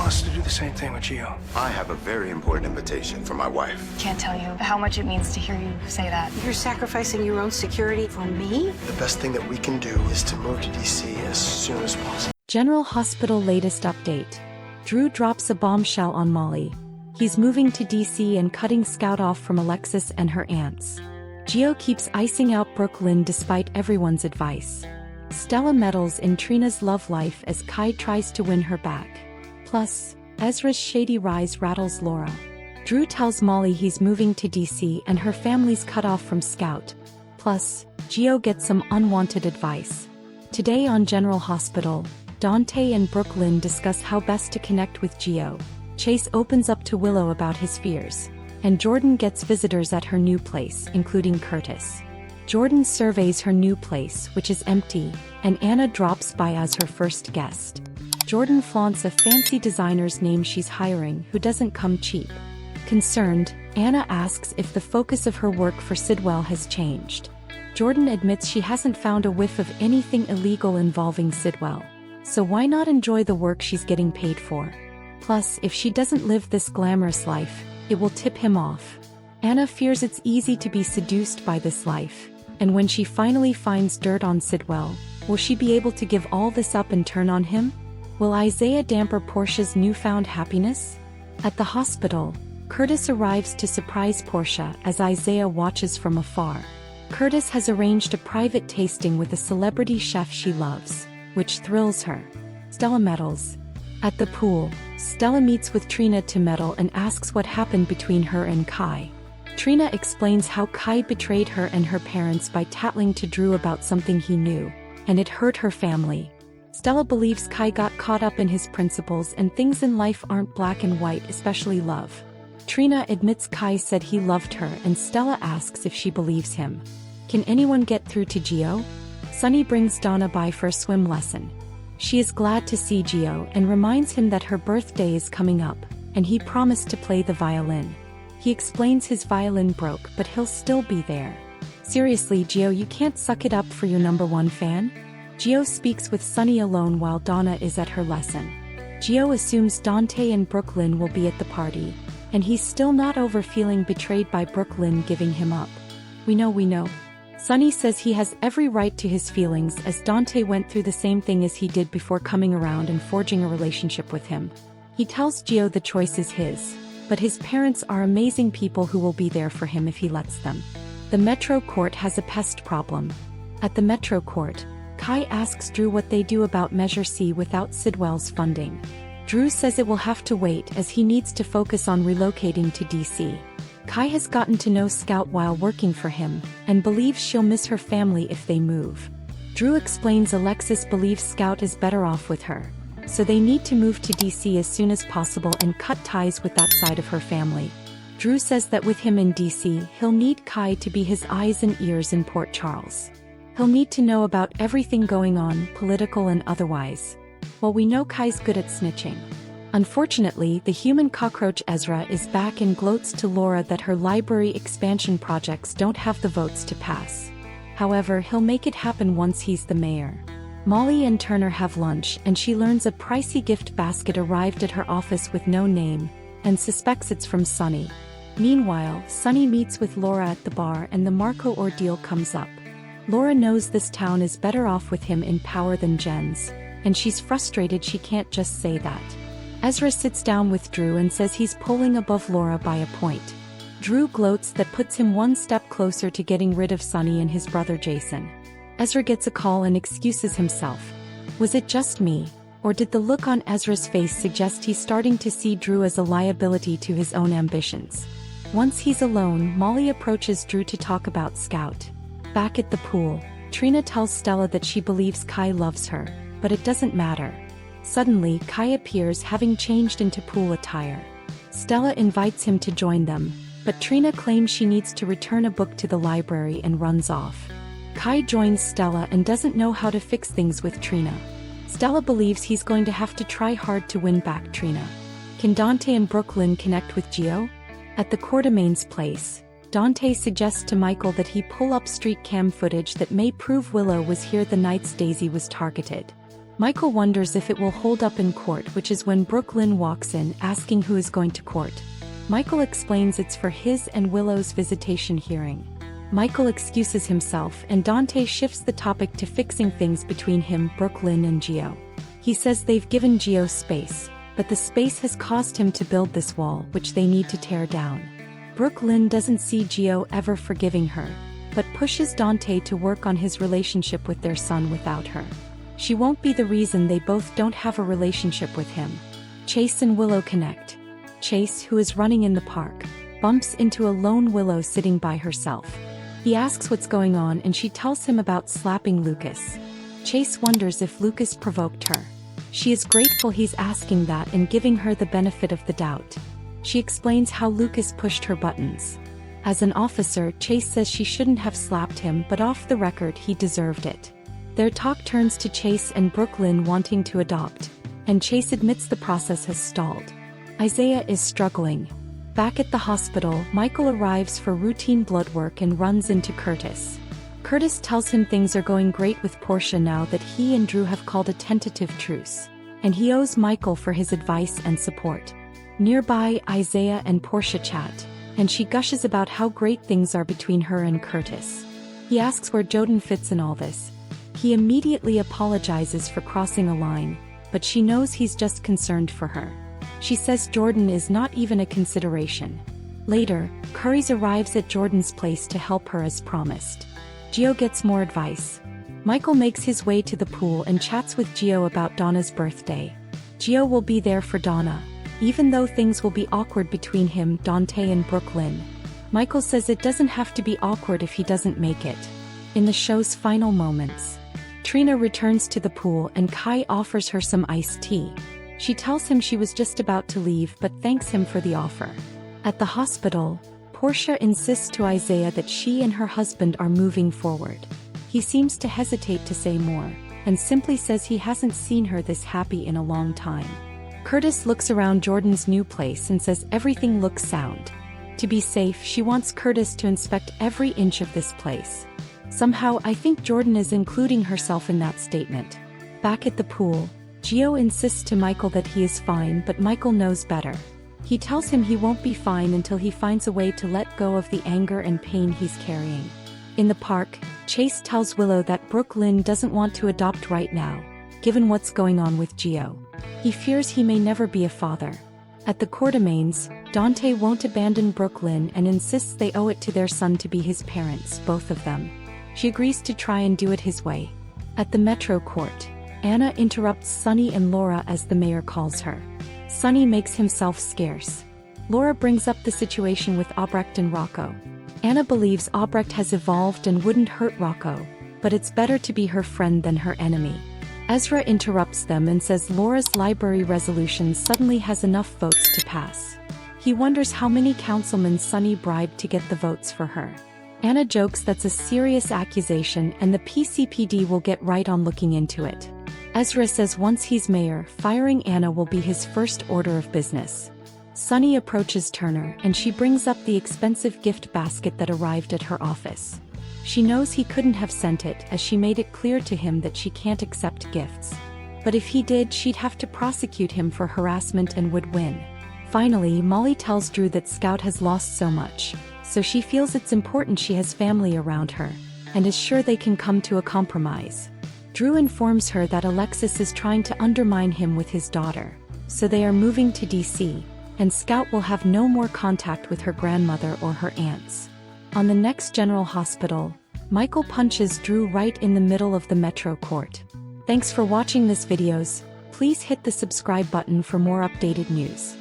us to do the same thing with Gio. I have a very important invitation for my wife. Can't tell you how much it means to hear you say that. You're sacrificing your own security for me? The best thing that we can do is to move to DC as soon as possible. General Hospital latest update. Drew drops a bombshell on Molly. He's moving to DC and cutting Scout off from Alexis and her aunts. Gio keeps icing out Brook Lynn despite everyone's advice. Stella meddles in Trina's love life as Kai tries to win her back. Plus, Ezra's shady rise rattles Laura. Drew tells Molly he's moving to DC and her family's cut off from Scout. Plus, Gio gets some unwanted advice. Today on General Hospital, Dante and Brook Lynn discuss how best to connect with Gio. Chase opens up to Willow about his fears. And Jordan gets visitors at her new place, including Curtis. Jordan surveys her new place, which is empty, and Anna drops by as her first guest. Jordan flaunts a fancy designer's name she's hiring who doesn't come cheap. Concerned, Anna asks if the focus of her work for Sidwell has changed. Jordan admits she hasn't found a whiff of anything illegal involving Sidwell. So why not enjoy the work she's getting paid for? Plus, if she doesn't live this glamorous life, it will tip him off. Anna fears it's easy to be seduced by this life. And when she finally finds dirt on Sidwell, will she be able to give all this up and turn on him? Will Isaiah damper Portia's newfound happiness? At the hospital, Curtis arrives to surprise Portia as Isaiah watches from afar. Curtis has arranged a private tasting with a celebrity chef she loves, which thrills her. Stella meddles. At the pool, Stella meets with Trina to meddle and asks what happened between her and Kai. Trina explains how Kai betrayed her and her parents by tattling to Drew about something he knew, and it hurt her family. Stella believes Kai got caught up in his principles and things in life aren't black and white, especially love. Trina admits Kai said he loved her and Stella asks if she believes him. Can anyone get through to Gio? Sonny brings Donna by for a swim lesson. She is glad to see Gio and reminds him that her birthday is coming up, and he promised to play the violin. He explains his violin broke, but he'll still be there. Seriously, Gio, you can't suck it up for your #1 fan? Gio speaks with Sonny alone while Donna is at her lesson. Gio assumes Dante and Brook Lynn will be at the party, and he's still not over feeling betrayed by Brook Lynn giving him up. We know. Sonny says he has every right to his feelings as Dante went through the same thing as he did before coming around and forging a relationship with him. He tells Gio the choice is his. But his parents are amazing people who will be there for him if he lets them. The Metro Court has a pest problem. At the Metro Court, Kai asks Drew what they do about Measure C without Sidwell's funding. Drew says it will have to wait as he needs to focus on relocating to DC. Kai has gotten to know Scout while working for him, and believes she'll miss her family if they move. Drew explains Alexis believes Scout is better off with her. So they need to move to DC as soon as possible and cut ties with that side of her family. Drew says that with him in DC, he'll need Kai to be his eyes and ears in Port Charles. He'll need to know about everything going on, political and otherwise. Well, we know Kai's good at snitching. Unfortunately, the human cockroach Ezra is back and gloats to Laura that her library expansion projects don't have the votes to pass. However, he'll make it happen once he's the mayor. Molly and Turner have lunch and she learns a pricey gift basket arrived at her office with no name, and suspects it's from Sonny. Meanwhile, Sonny meets with Laura at the bar and the Marco ordeal comes up. Laura knows this town is better off with him in power than Jen's, and she's frustrated she can't just say that. Ezra sits down with Drew and says he's pulling above Laura by a point. Drew gloats that puts him one step closer to getting rid of Sonny and his brother Jason. Ezra gets a call and excuses himself. Was it just me, or did the look on Ezra's face suggest he's starting to see Drew as a liability to his own ambitions? Once he's alone, Molly approaches Drew to talk about Scout. Back at the pool, Trina tells Stella that she believes Kai loves her, but it doesn't matter. Suddenly, Kai appears having changed into pool attire. Stella invites him to join them, but Trina claims she needs to return a book to the library and runs off. Kai joins Stella and doesn't know how to fix things with Trina. Stella believes he's going to have to try hard to win back Trina. Can Dante and Brook Lynn connect with Gio? At the Quartermain's place, Dante suggests to Michael that he pull up street cam footage that may prove Willow was here the night Daisy was targeted. Michael wonders if it will hold up in court, which is when Lynn walks in asking who is going to court. Michael explains it's for his and Willow's visitation hearing. Michael excuses himself and Dante shifts the topic to fixing things between him, Lynn, and Gio. He says they've given Gio space, but the space has caused him to build this wall, which they need to tear down. Lynn doesn't see Gio ever forgiving her, but pushes Dante to work on his relationship with their son without her. She won't be the reason they both don't have a relationship with him. Chase and Willow connect. Chase, who is running in the park, bumps into a lone Willow sitting by herself. He asks what's going on and she tells him about slapping Lucas. Chase wonders if Lucas provoked her. She is grateful he's asking that and giving her the benefit of the doubt. She explains how Lucas pushed her buttons. As an officer, Chase says she shouldn't have slapped him, but off the record he deserved it. Their talk turns to Chase and Lynn wanting to adopt, and Chase admits the process has stalled. Isaiah is struggling. Back at the hospital, Michael arrives for routine blood work and runs into Curtis. Curtis tells him things are going great with Portia now that he and Drew have called a tentative truce, and he owes Michael for his advice and support. Nearby, Isaiah and Portia chat, and she gushes about how great things are between her and Curtis. He asks where Jordan fits in all this. He immediately apologizes for crossing a line, but she knows he's just concerned for her. She says Jordan is not even a consideration. Later, Curry's arrives at Jordan's place to help her as promised. Gio gets more advice. Michael makes his way to the pool and chats with Gio about Donna's birthday. Gio will be there for Donna, even though things will be awkward between him, Dante, and Lynn. Michael says it doesn't have to be awkward if he doesn't make it. In the show's final moments, Trina returns to the pool and Kai offers her some iced tea. She tells him she was just about to leave but thanks him for the offer. At the hospital, Portia insists to Isaiah that she and her husband are moving forward. He seems to hesitate to say more, and simply says he hasn't seen her this happy in a long time. Curtis looks around Jordan's new place and says everything looks sound. To be safe, she wants Curtis to inspect every inch of this place. Somehow, I think Jordan is including herself in that statement. Back at the pool, Gio insists to Michael that he is fine, but Michael knows better. He tells him he won't be fine until he finds a way to let go of the anger and pain he's carrying. In the park, Chase tells Willow that Lynn doesn't want to adopt right now, given what's going on with Gio. He fears he may never be a father. At the Quartermaines, Dante won't abandon Lynn and insists they owe it to their son to be his parents, both of them. She agrees to try and do it his way. At the Metro Court, Anna interrupts Sonny and Laura as the mayor calls her. Sonny makes himself scarce. Laura brings up the situation with Albrecht and Rocco. Anna believes Albrecht has evolved and wouldn't hurt Rocco, but it's better to be her friend than her enemy. Ezra interrupts them and says Laura's library resolution suddenly has enough votes to pass. He wonders how many councilmen Sonny bribed to get the votes for her. Anna jokes that's a serious accusation and the PCPD will get right on looking into it. Ezra says once he's mayor, firing Anna will be his first order of business. Sonny approaches Turner and she brings up the expensive gift basket that arrived at her office. She knows he couldn't have sent it as she made it clear to him that she can't accept gifts. But if he did, she'd have to prosecute him for harassment and would win. Finally, Molly tells Drew that Scout has lost so much, so she feels it's important she has family around her, and is sure they can come to a compromise. Drew informs her that Alexis is trying to undermine him with his daughter, so they are moving to DC, and Scout will have no more contact with her grandmother or her aunts. On the next General Hospital, Michael punches Drew right in the middle of the Metro Court. Thanks for watching this videos. Please hit the subscribe button for more updated news.